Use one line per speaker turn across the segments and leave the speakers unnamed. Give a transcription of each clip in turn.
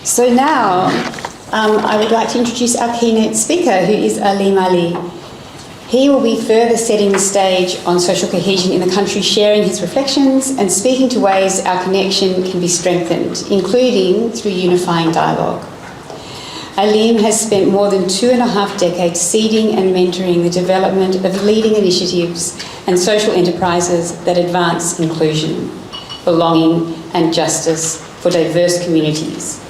So now I would like to introduce our keynote speaker, who is Aleem Ali. He will be further setting the stage on social cohesion in the country, sharing his reflections and speaking to ways our connection can be strengthened, including through unifying dialogue. Aleem has spent more than 2.5 decades seeding and mentoring the development of leading initiatives and social enterprises that advance inclusion, belonging and justice for diverse communities.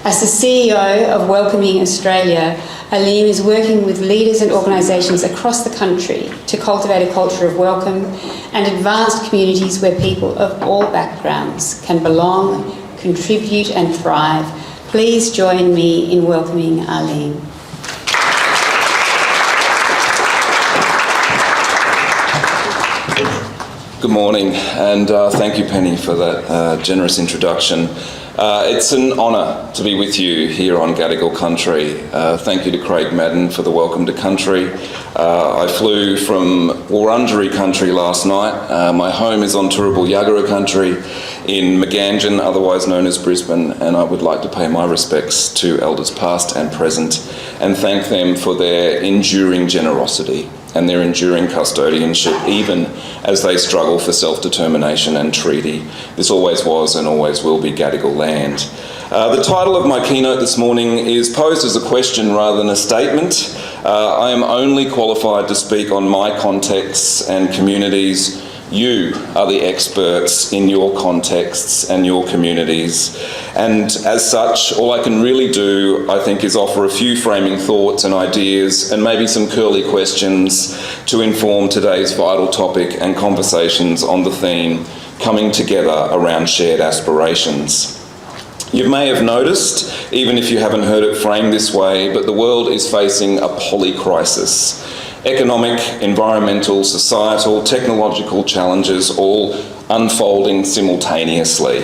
As the CEO of Welcoming Australia, Aleem is working with leaders and organisations across the country to cultivate a culture of welcome and advance communities where people of all backgrounds can belong, contribute and thrive. Please join me in welcoming Aleem.
Good morning, and thank you, Penny, for that generous introduction. It's an honour to be with you here on Gadigal country. Thank you to Craig Madden for the welcome to country. I flew from Wurundjeri country last night. My home is on Turrbal Yagara country in Maganjan, otherwise known as Brisbane, and I would like to pay my respects to elders past and present and thank them for their enduring generosity and their enduring custodianship, even as they struggle for self-determination and treaty. This always was and always will be Gadigal land. The title of my keynote this morning is posed as a question rather than a statement. I am only qualified to speak on my contexts and communities. You are the experts in your contexts and your communities. And as such, all I can really do, I think, is offer a few framing thoughts and ideas and maybe some curly questions to inform today's vital topic and conversations on the theme coming together around shared aspirations. You may have noticed, even if you haven't heard it framed this way, but the world is facing a polycrisis. Economic, environmental, societal, technological challenges all unfolding simultaneously.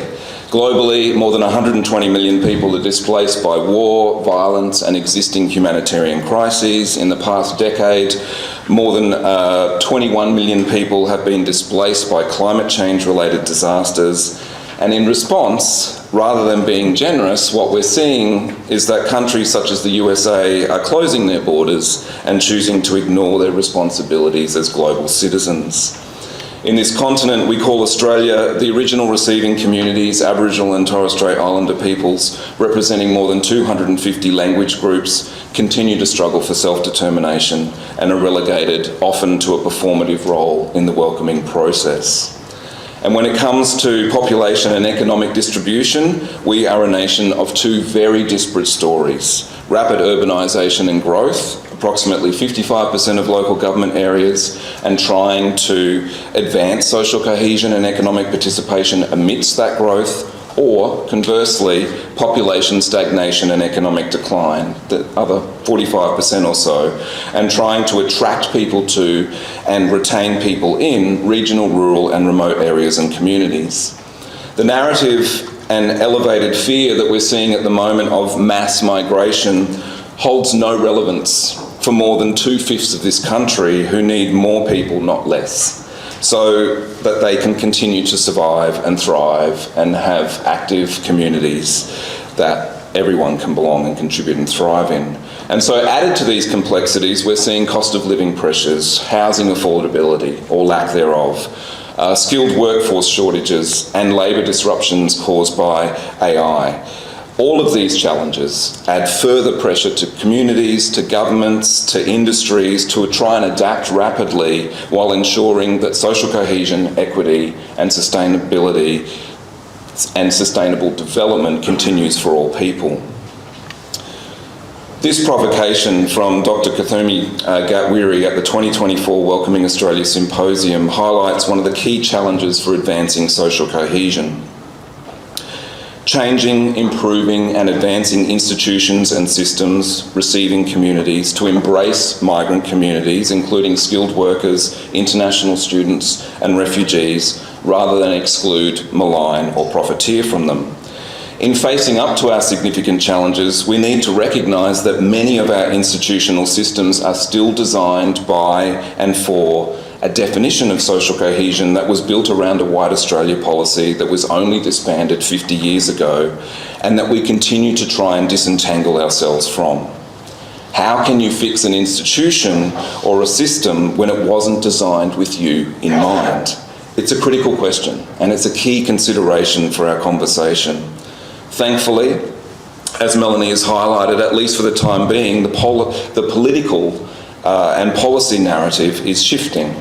Globally, more than 120 million people are displaced by war, violence and existing humanitarian crises. In the past decade, more than 21 million people have been displaced by climate change-related disasters. And in response, rather than being generous, what we're seeing is that countries such as the USA are closing their borders and choosing to ignore their responsibilities as global citizens. In this continent, we call Australia the original receiving communities, Aboriginal and Torres Strait Islander peoples, representing more than 250 language groups, continue to struggle for self-determination and are relegated often to a performative role in the welcoming process. And when it comes to population and economic distribution, we are a nation of two very disparate stories. Rapid urbanisation and growth, approximately 55% of local government areas, and trying to advance social cohesion and economic participation amidst that growth, or conversely, population stagnation and economic decline, the other 45% or so, and trying to attract people to and retain people in regional, rural and remote areas and communities. The narrative and elevated fear that we're seeing at the moment of mass migration holds no relevance for more than 2/5 of this country who need more people, not less, so that they can continue to survive and thrive and have active communities that everyone can belong and contribute and thrive in. And so added to these complexities, we're seeing cost of living pressures, housing affordability or lack thereof, skilled workforce shortages and labour disruptions caused by AI. All of these challenges add further pressure to communities, to governments, to industries to try and adapt rapidly while ensuring that social cohesion, equity and sustainability and sustainable development continues for all people. This provocation from Dr. Kuthumi Gatwiri at the 2024 Welcoming Australia Symposium highlights one of the key challenges for advancing social cohesion. Changing, improving and advancing institutions and systems, receiving communities to embrace migrant communities, including skilled workers, international students and refugees, rather than exclude, malign or profiteer from them. In facing up to our significant challenges, we need to recognise that many of our institutional systems are still designed by and for a definition of social cohesion that was built around a white Australia policy that was only disbanded 50 years ago, and that we continue to try and disentangle ourselves from. How can you fix an institution or a system when it wasn't designed with you in mind? It's a critical question, and it's a key consideration for our conversation. Thankfully, as Melanie has highlighted, at least for the time being, the political and policy narrative is shifting.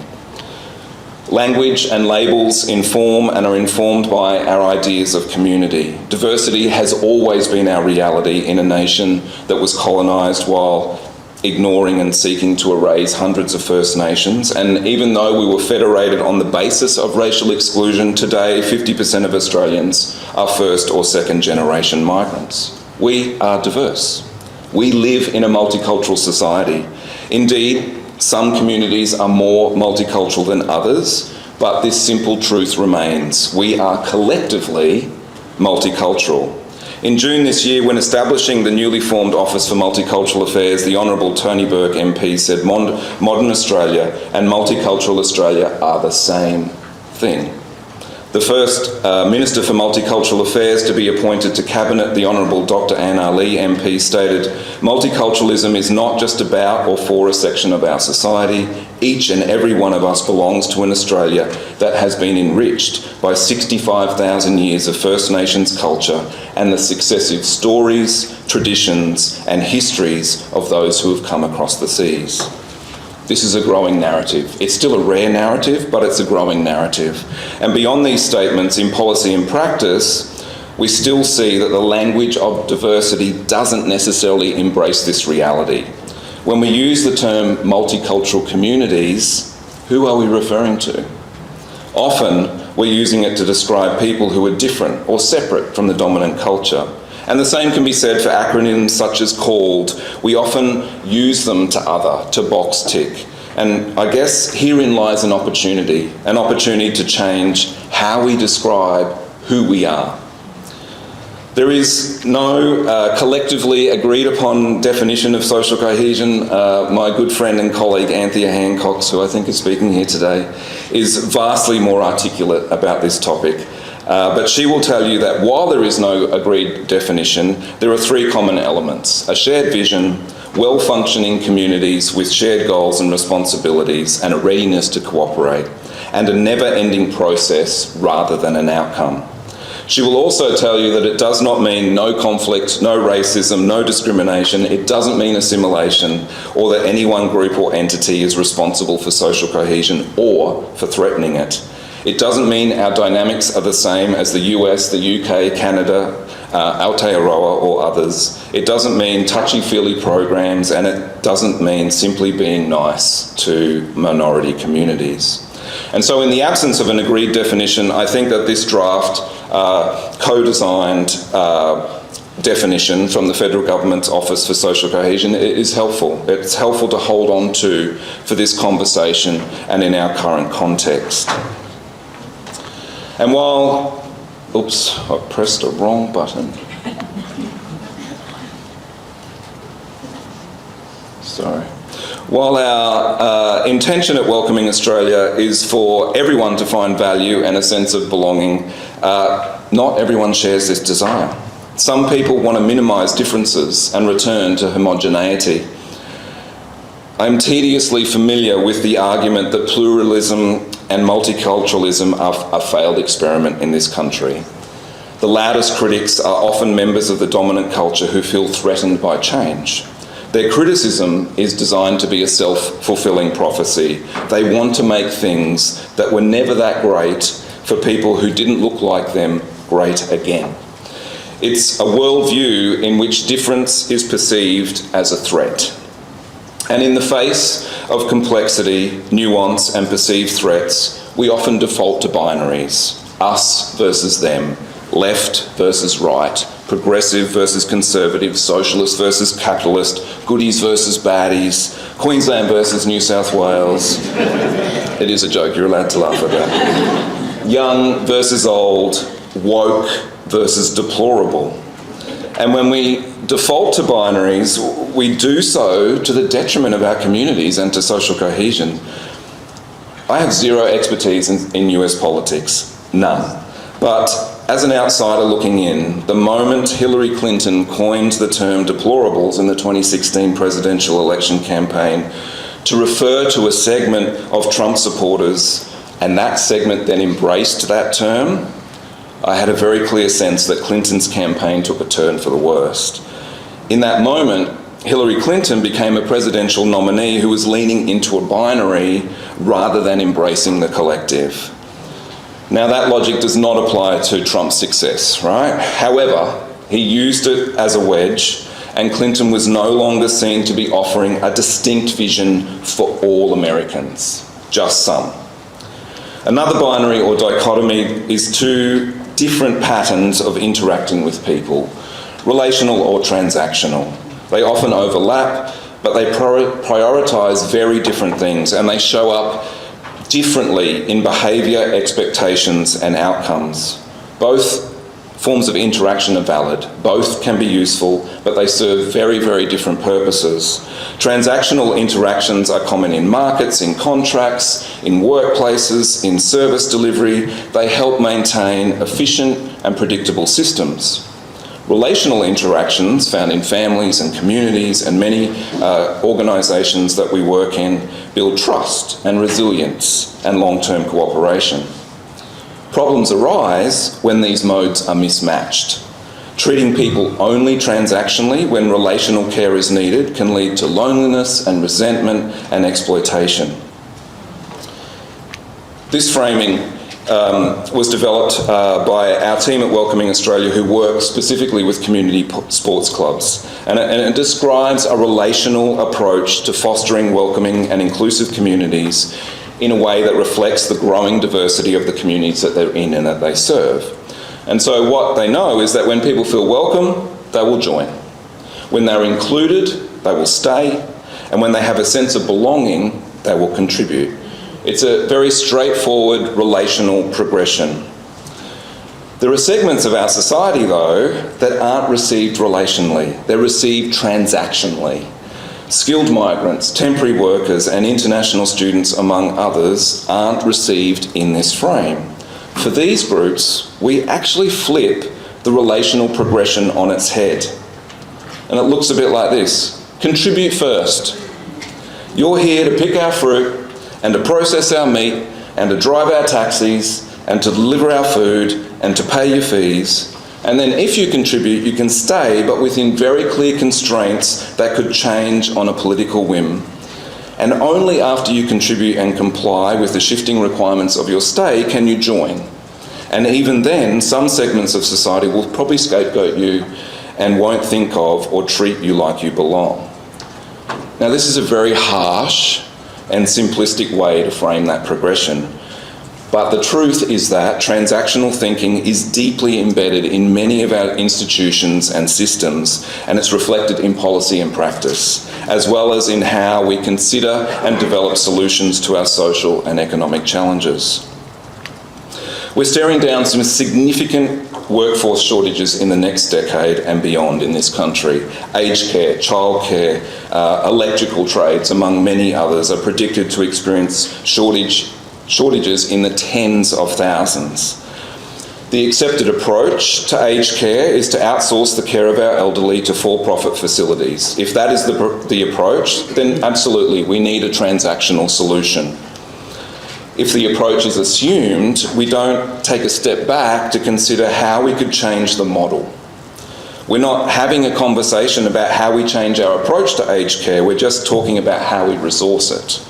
Language and labels inform and are informed by our ideas of community. Diversity has always been our reality in a nation that was colonised while ignoring and seeking to erase hundreds of First Nations. And even though we were federated on the basis of racial exclusion, today 50% of Australians are first or second generation migrants. We are diverse. We live in a multicultural society. Indeed, some communities are more multicultural than others, but this simple truth remains. We are collectively multicultural. In June this year, when establishing the newly formed Office for Multicultural Affairs, the Honourable Tony Burke MP said modern Australia and multicultural Australia are the same thing. The first Minister for Multicultural Affairs to be appointed to Cabinet, the Honourable Dr. Aleem Ali MP, stated, "Multiculturalism is not just about or for a section of our society. Each and every one of us belongs to an Australia that has been enriched by 65,000 years of First Nations culture and the successive stories, traditions and histories of those who have come across the seas." This is a growing narrative. It's still a rare narrative, but it's a growing narrative. And beyond these statements, in policy and practice, we still see that the language of diversity doesn't necessarily embrace this reality. When we use the term multicultural communities, who are we referring to? Often, we're using it to describe people who are different or separate from the dominant culture. And the same can be said for acronyms such as CALLED. We often use them to other, to box tick. And I guess herein lies an opportunity to change how we describe who we are. There is no collectively agreed upon definition of social cohesion. My good friend and colleague Anthea Hancock, who I think is speaking here today, is vastly more articulate about this topic. But she will tell you that while there is no agreed definition, there are three common elements: a shared vision, well-functioning communities with shared goals and responsibilities, and a readiness to cooperate, and a never-ending process rather than an outcome. She will also tell you that it does not mean no conflict, no racism, no discrimination. It doesn't mean assimilation, or that any one group or entity is responsible for social cohesion or for threatening it. It doesn't mean our dynamics are the same as the US, the UK, Canada, Aotearoa or others. It doesn't mean touchy-feely programs, and it doesn't mean simply being nice to minority communities. And so in the absence of an agreed definition, I think that this draft co-designed definition from the Federal Government's Office for Social Cohesion is helpful. It's helpful to hold on to for this conversation and in our current context. And while, oops, I pressed a wrong button. Sorry. While our intention at Welcoming Australia is for everyone to find value and a sense of belonging, not everyone shares this desire. Some people want to minimise differences and return to homogeneity. I'm tediously familiar with the argument that pluralism and multiculturalism are a failed experiment in this country. The loudest critics are often members of the dominant culture who feel threatened by change. Their criticism is designed to be a self-fulfilling prophecy. They want to make things that were never that great for people who didn't look like them great again. It's a worldview in which difference is perceived as a threat. And in the face of complexity, nuance and perceived threats, we often default to binaries: us versus them, left versus right, progressive versus conservative, socialist versus capitalist, goodies versus baddies, Queensland versus New South Wales. It is a joke, you're allowed to laugh at that. Young versus old, woke versus deplorable. And when we default to binaries, we do so to the detriment of our communities and to social cohesion. I have zero expertise in US politics, none. But as an outsider looking in, the moment Hillary Clinton coined the term deplorables in the 2016 presidential election campaign to refer to a segment of Trump supporters, and that segment then embraced that term, I had a very clear sense that Clinton's campaign took a turn for the worst. In that moment, Hillary Clinton became a presidential nominee who was leaning into a binary rather than embracing the collective. Now, that logic does not apply to Trump's success, right? However, he used it as a wedge, and Clinton was no longer seen to be offering a distinct vision for all Americans, just some. Another binary or dichotomy is two different patterns of interacting with people, relational or transactional. They often overlap, but they prioritise very different things, and they show up differently in behaviour, expectations and outcomes. Both forms of interaction are valid. Both can be useful, but they serve very, very different purposes. Transactional interactions are common in markets, in contracts, in workplaces, in service delivery. They help maintain efficient and predictable systems. Relational interactions found in families and communities and many organisations that we work in build trust and resilience and long-term cooperation. Problems arise when these modes are mismatched. Treating people only transactionally when relational care is needed can lead to loneliness and resentment and exploitation. This framing was developed by our team at Welcoming Australia, who work specifically with community sports clubs. And it describes a relational approach to fostering welcoming and inclusive communities in a way that reflects the growing diversity of the communities that they're in and that they serve. And so what they know is that when people feel welcome, they will join. When they're included, they will stay. And when they have a sense of belonging, they will contribute. It's a very straightforward relational progression. There are segments of our society, though, that aren't received relationally. They're received transactionally. Skilled migrants, temporary workers, and international students, among others, aren't received in this frame. For these groups, we actually flip the relational progression on its head. And it looks a bit like this. Contribute first. You're here to pick our fruit, and to process our meat, and to drive our taxis, and to deliver our food, and to pay your fees. And then if you contribute, you can stay, but within very clear constraints that could change on a political whim. And only after you contribute and comply with the shifting requirements of your stay can you join. And even then, some segments of society will probably scapegoat you and won't think of or treat you like you belong. Now, this is a very harsh and simplistic way to frame that progression. But the truth is that transactional thinking is deeply embedded in many of our institutions and systems, and it's reflected in policy and practice, as well as in how we consider and develop solutions to our social and economic challenges. We're staring down some significant workforce shortages in the next decade and beyond in this country. Aged care, childcare, electrical trades, among many others, are predicted to experience shortages in the tens of thousands. The accepted approach to aged care is to outsource the care of our elderly to for-profit facilities. If that is the approach, then absolutely we need a transactional solution. If the approach is assumed, we don't take a step back to consider how we could change the model. We're not having a conversation about how we change our approach to aged care, we're just talking about how we resource it.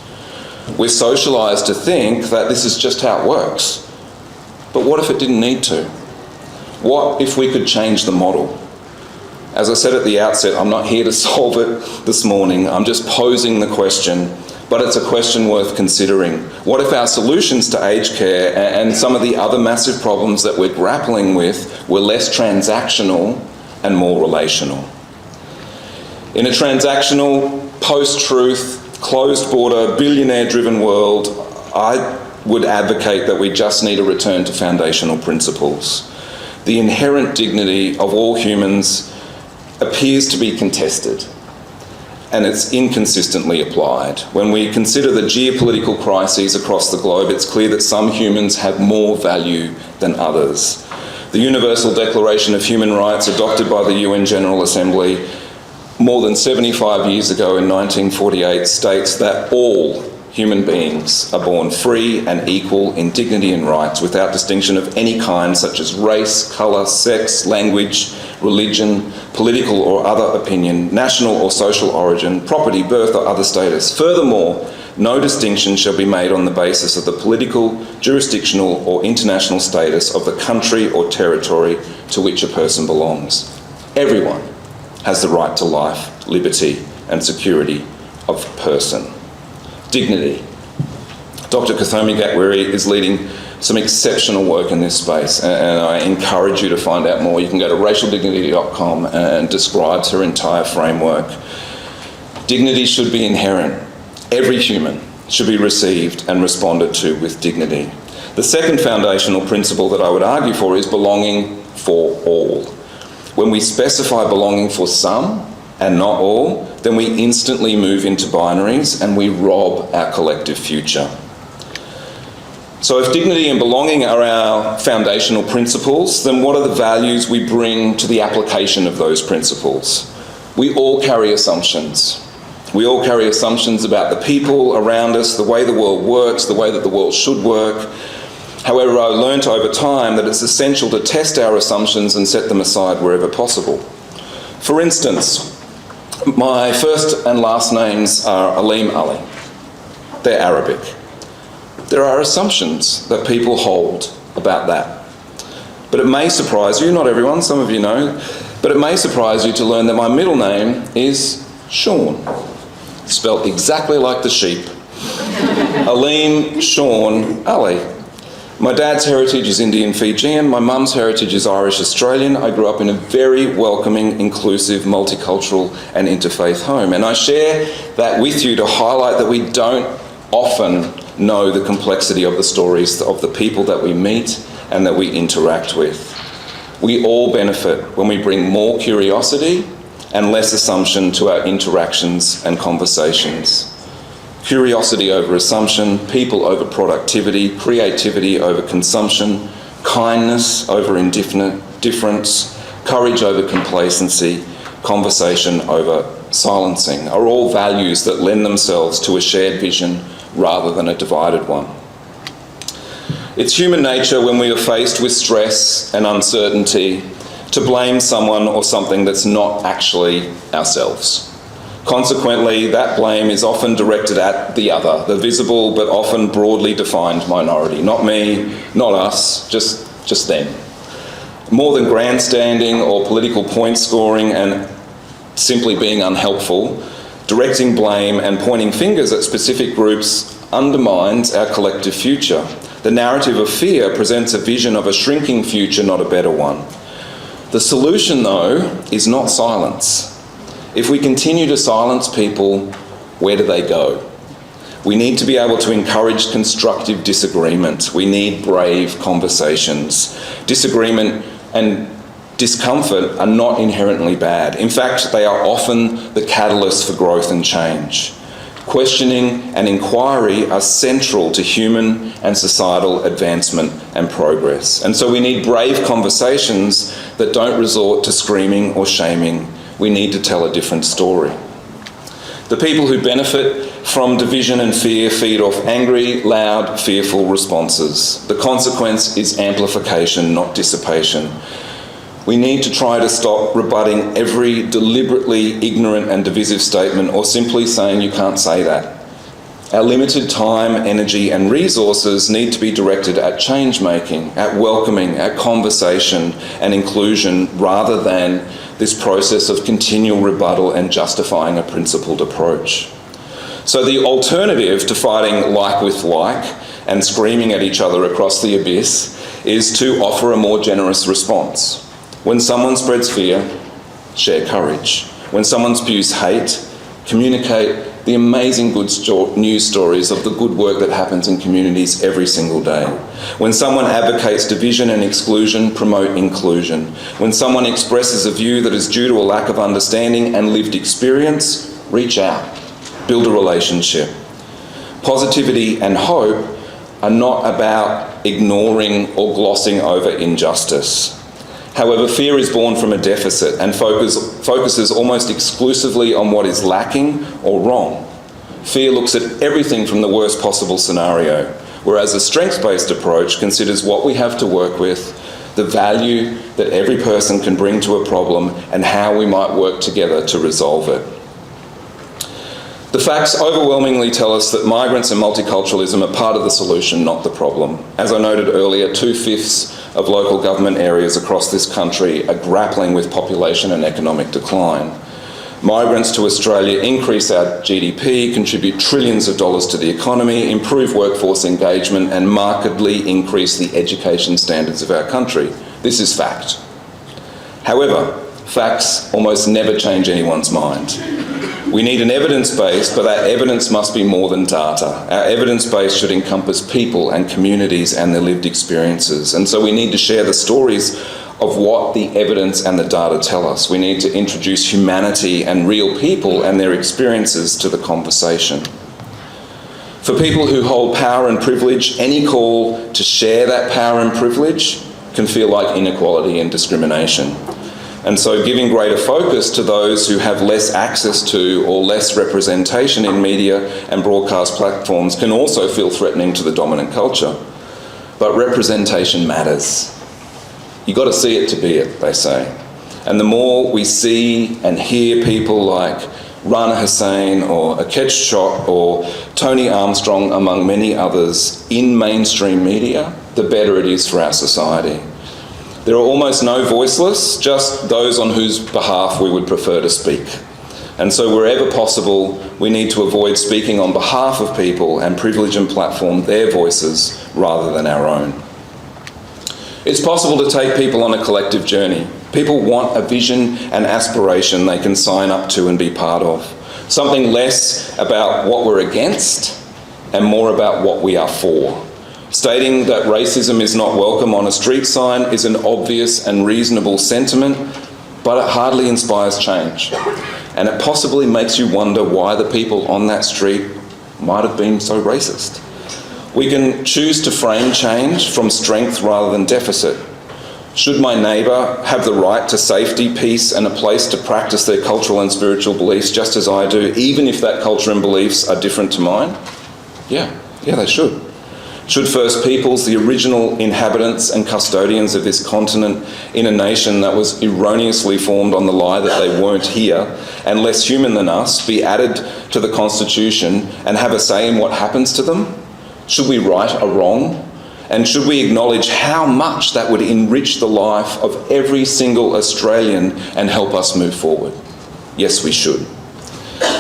We're socialised to think that this is just how it works. But what if it didn't need to? What if we could change the model? As I said at the outset, I'm not here to solve it this morning. I'm just posing the question, but it's a question worth considering. What if our solutions to aged care and some of the other massive problems that we're grappling with were less transactional and more relational? In a transactional, post-truth, closed border, billionaire-driven world, I would advocate that we just need a return to foundational principles. The inherent dignity of all humans appears to be contested. and it's inconsistently applied. When we consider the geopolitical crises across the globe, it's clear that some humans have more value than others. The Universal Declaration of Human Rights, adopted by the UN General Assembly more than 75 years ago in 1948, states that all human beings are born free and equal in dignity and rights without distinction of any kind, such as race, colour, sex, language, religion, political or other opinion, national or social origin, property, birth or other status. Furthermore, no distinction shall be made on the basis of the political, jurisdictional or international status of the country or territory to which a person belongs. Everyone has the right to life, liberty and security of person. Dignity. Dr. Kathomi Gatwiri is leading some exceptional work in this space, and I encourage you to find out more. You can go to racialdignity.com and describes her entire framework. Dignity should be inherent. Every human should be received and responded to with dignity. The second foundational principle that I would argue for is belonging for all. When we specify belonging for some and not all, then we instantly move into binaries and we rob our collective future. So if dignity and belonging are our foundational principles, then what are the values we bring to the application of those principles? We all carry assumptions. We all carry assumptions about the people around us, the way the world works, the way that the world should work. However, I learnt over time that it's essential to test our assumptions and set them aside wherever possible. For instance, my first and last names are Aleem Ali. They're Arabic. There are assumptions that people hold about that. But it may surprise you, not everyone, some of you know, but it may surprise you to learn that my middle name is Sean, spelt exactly like the sheep. Aleem Sean Ali. My dad's heritage is Indian Fijian, my mum's heritage is Irish Australian. I grew up in a very welcoming, inclusive, multicultural and interfaith home. And I share that with you to highlight that we don't often know the complexity of the stories of the people that we meet and that we interact with. We all benefit when we bring more curiosity and less assumption to our interactions and conversations. Curiosity over assumption, people over productivity, creativity over consumption, kindness over indifference, courage over complacency, conversation over silencing are all values that lend themselves to a shared vision rather than a divided one. It's human nature when we are faced with stress and uncertainty to blame someone or something that's not actually ourselves. Consequently, that blame is often directed at the other, the visible but often broadly defined minority. Not me, not us, just them. More than grandstanding or political point scoring and simply being unhelpful, directing blame and pointing fingers at specific groups undermines our collective future. The narrative of fear presents a vision of a shrinking future, not a better one. The solution, though, is not silence. If we continue to silence people, where do they go? We need to be able to encourage constructive disagreement. We need brave conversations. Disagreement and discomfort are not inherently bad. In fact, they are often the catalyst for growth and change. Questioning and inquiry are central to human and societal advancement and progress. And so we need brave conversations that don't resort to screaming or shaming. We need to tell a different story. The people who benefit from division and fear feed off angry, loud, fearful responses. The consequence is amplification, not dissipation. We need to try to stop rebutting every deliberately ignorant and divisive statement or simply saying you can't say that. Our limited time, energy and resources need to be directed at change making, at welcoming, at conversation and inclusion rather than this process of continual rebuttal and justifying a principled approach. So the alternative to fighting like with like and screaming at each other across the abyss is to offer a more generous response. When someone spreads fear, share courage. When someone spews hate, communicate the amazing good news stories of the good work that happens in communities every single day. When someone advocates division and exclusion, promote inclusion. When someone expresses a view that is due to a lack of understanding and lived experience, reach out, build a relationship. Positivity and hope are not about ignoring or glossing over injustice. However, fear is born from a deficit and focuses almost exclusively on what is lacking or wrong. Fear looks at everything from the worst possible scenario, whereas a strengths-based approach considers what we have to work with, the value that every person can bring to a problem, and how we might work together to resolve it. The facts overwhelmingly tell us that migrants and multiculturalism are part of the solution, not the problem. As I noted earlier, 2/5 of local government areas across this country are grappling with population and economic decline. Migrants to Australia increase our GDP, contribute trillions of dollars to the economy, improve workforce engagement, and markedly increase the education standards of our country. This is fact. However, facts almost never change anyone's mind. We need an evidence base, but that evidence must be more than data. Our evidence base should encompass people and communities and their lived experiences. And so we need to share the stories of what the evidence and the data tell us. We need to introduce humanity and real people and their experiences to the conversation. For people who hold power and privilege, any call to share that power and privilege can feel like inequality and discrimination. And so giving greater focus to those who have less access to or less representation in media and broadcast platforms can also feel threatening to the dominant culture. But representation matters. You've got to see it to be it, they say. And the more we see and hear people like Rana Hussein or Akesh Chok or Tony Armstrong, among many others, in mainstream media, the better it is for our society. There are almost no voiceless, just those on whose behalf we would prefer to speak. And so wherever possible, we need to avoid speaking on behalf of people and privilege and platform their voices rather than our own. It's possible to take people on a collective journey. People want a vision and aspiration they can sign up to and be part of. Something less about what we're against and more about what we are for. Stating that racism is not welcome on a street sign is an obvious and reasonable sentiment, but it hardly inspires change. And it possibly makes you wonder why the people on that street might have been so racist. We can choose to frame change from strength rather than deficit. Should my neighbour have the right to safety, peace, and a place to practice their cultural and spiritual beliefs just as I do, even if that culture and beliefs are different to mine? Yeah, they should. Should First Peoples, the original inhabitants and custodians of this continent in a nation that was erroneously formed on the lie that they weren't here and less human than us, be added to the Constitution and have a say in what happens to them? Should we right a wrong? And should we acknowledge how much that would enrich the life of every single Australian and help us move forward? Yes, we should.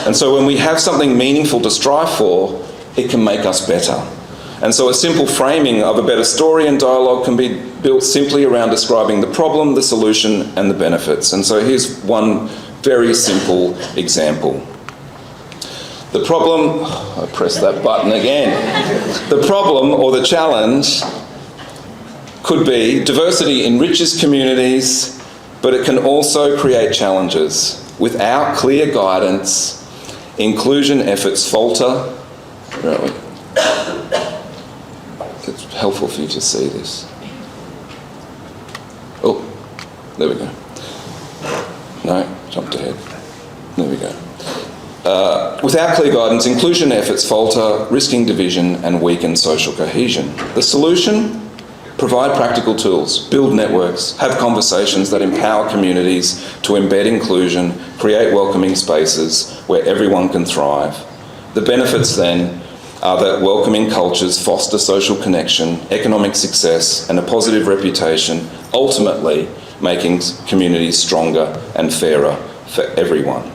And so when we have something meaningful to strive for, it can make us better. And so a simple framing of a better story and dialogue can be built simply around describing the problem, the solution, and the benefits. And so here's one very simple example. The problem, I pressed that button again. The problem or the challenge could be diversity enriches communities, but it can also create challenges. Without clear guidance, inclusion efforts falter. Where are we? It's helpful for you to see this. Oh, there we go. No, jumped ahead. There we go. Without clear guidance, inclusion efforts falter, risking division and weaken social cohesion. The solution? Provide practical tools, build networks, have conversations that empower communities to embed inclusion, create welcoming spaces where everyone can thrive. The benefits then are that welcoming cultures foster social connection, economic success and a positive reputation, ultimately making communities stronger and fairer for everyone.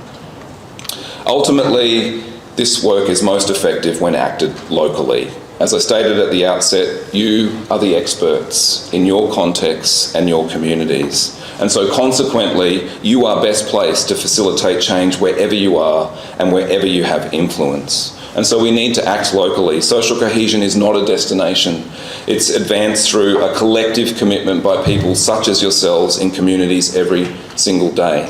Ultimately, this work is most effective when acted locally. As I stated at the outset, you are the experts in your contexts and your communities. And so consequently, you are best placed to facilitate change wherever you are and wherever you have influence. And so we need to act locally. Social cohesion is not a destination. It's advanced through a collective commitment by people such as yourselves in communities every single day.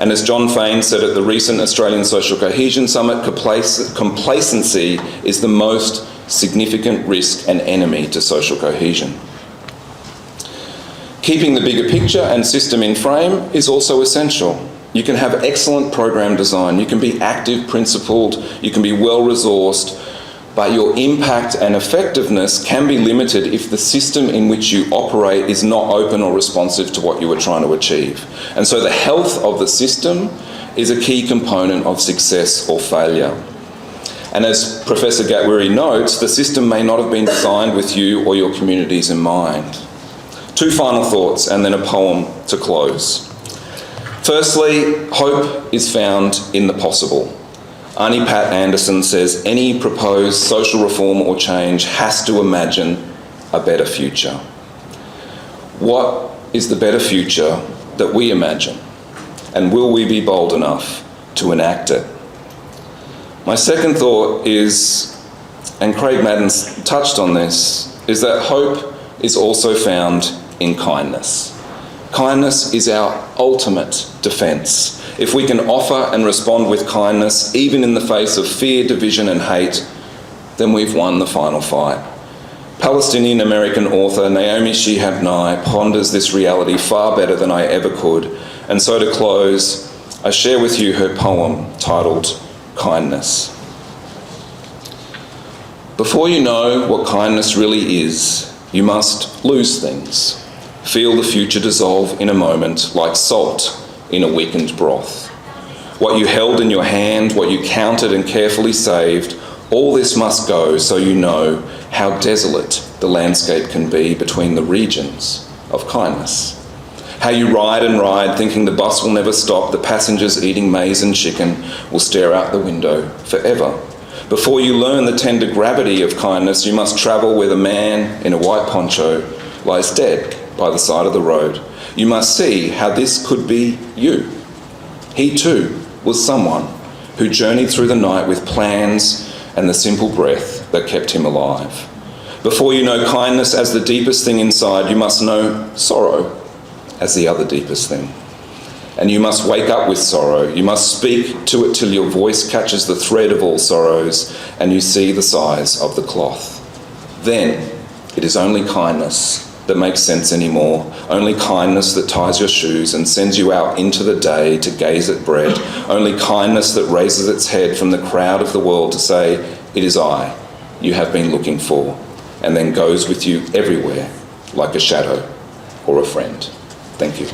And as John Fain said at the recent Australian Social Cohesion Summit, complacency is the most significant risk and enemy to social cohesion. Keeping the bigger picture and system in frame is also essential. You can have excellent program design, you can be active, principled, you can be well-resourced, but your impact and effectiveness can be limited if the system in which you operate is not open or responsive to what you are trying to achieve. And so the health of the system is a key component of success or failure. And as Professor Gatwiri notes, the system may not have been designed with you or your communities in mind. Two final thoughts and then a poem to close. Firstly, hope is found in the possible. Arnie Pat Anderson says any proposed social reform or change has to imagine a better future. What is the better future that we imagine? And will we be bold enough to enact it? My second thought is, and Craig Madden's touched on this, is that hope is also found in kindness. Kindness is our ultimate defence. If we can offer and respond with kindness, even in the face of fear, division and hate, then we've won the final fight. Palestinian-American author Naomi Shihab Nye ponders this reality far better than I ever could. And so to close, I share with you her poem titled Kindness. Before you know what kindness really is, you must lose things. Feel the future dissolve in a moment like salt in a weakened broth. What you held in your hand, what you counted and carefully saved, all this must go so you know how desolate the landscape can be between the regions of kindness. How you ride and ride thinking the bus will never stop, the passengers eating maize and chicken will stare out the window forever. Before you learn the tender gravity of kindness, you must travel where the man in a white poncho lies dead by the side of the road. You must see how this could be you. He too was someone who journeyed through the night with plans and the simple breath that kept him alive. Before you know kindness as the deepest thing inside, you must know sorrow as the other deepest thing. And you must wake up with sorrow. You must speak to it till your voice catches the thread of all sorrows and you see the size of the cloth. Then it is only kindness that makes sense anymore, only kindness that ties your shoes and sends you out into the day to gaze at bread, only kindness that raises its head from the crowd of the world to say, it is I you have been looking for, and then goes with you everywhere like a shadow or a friend. Thank you.